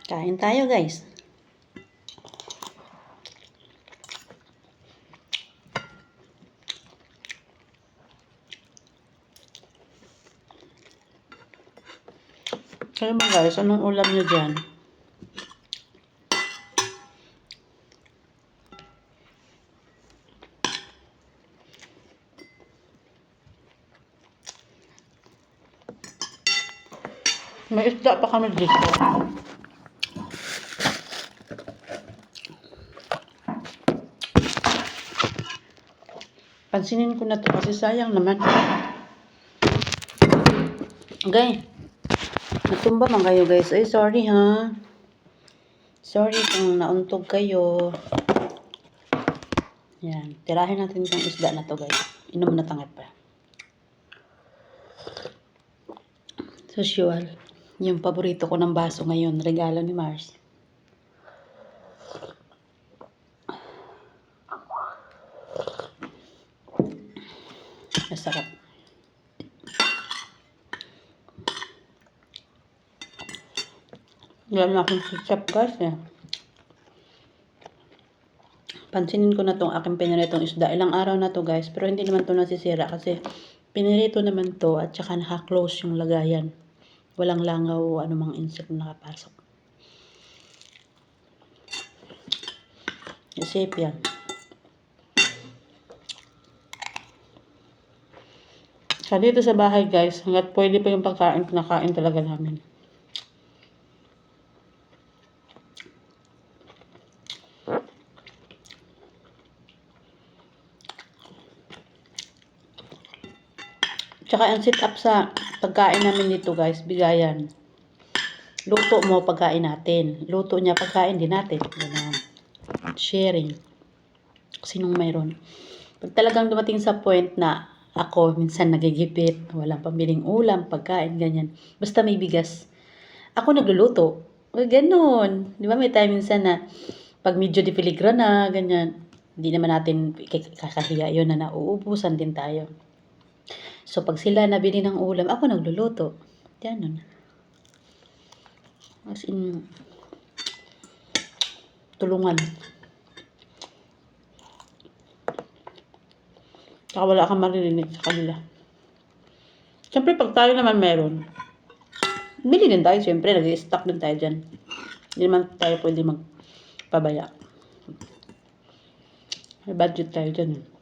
Kain tayo, guys. Kayo ba, guys? Anong ulam nyo dyan? May isda pa kami dito. Pansinin ko na to kasi sayang naman. Okay. Natumba man kayo, guys. Ay, sorry ha. Sorry kung nauntog kayo. Yan. Tirahin natin itong isda na to, guys. Inom na tangip pa. As usual. Yung paborito ko ng baso ngayon. Regalo ni Mars. Masarap. Wala na akong ketchup, guys. Eh. Pansinin ko na tong aking piniritong isda. Ilang araw na to, guys. Pero hindi naman to nasisira kasi pinirito naman to at saka naka-close yung lagayan. Walang langaw o anumang insect na nakapasok. Safe yan. Sa dito sa bahay, guys, hanggat pwede pa yung pagkain, kinakain talaga namin. Tsaka ang sit up sa pagkain namin dito, guys, bigayan. Luto mo pagkain natin. Luto niya pagkain din natin. Ganun. Sharing. Sinong mayroon. Pag talagang dumating sa point na ako minsan nagigipit, walang pambiling ulam, pagkain, ganyan. Basta may bigas. Ako nagluluto. Ganun. Di ba may time minsan na pag medyo di peligro na, ganyan. Hindi naman natin kakahiya yun na nauubusan din tayo. So, pag sila nabili ng ulam, ako nagluluto. Ganun. As in, tulungan. Saka wala kang maririnig sa kanila. Siyempre, pag tayo naman meron, bili din tayo. Siyempre, nag-i-stock din tayo dyan. Hindi naman tayo pwede magpabaya. May budget tayo dyan.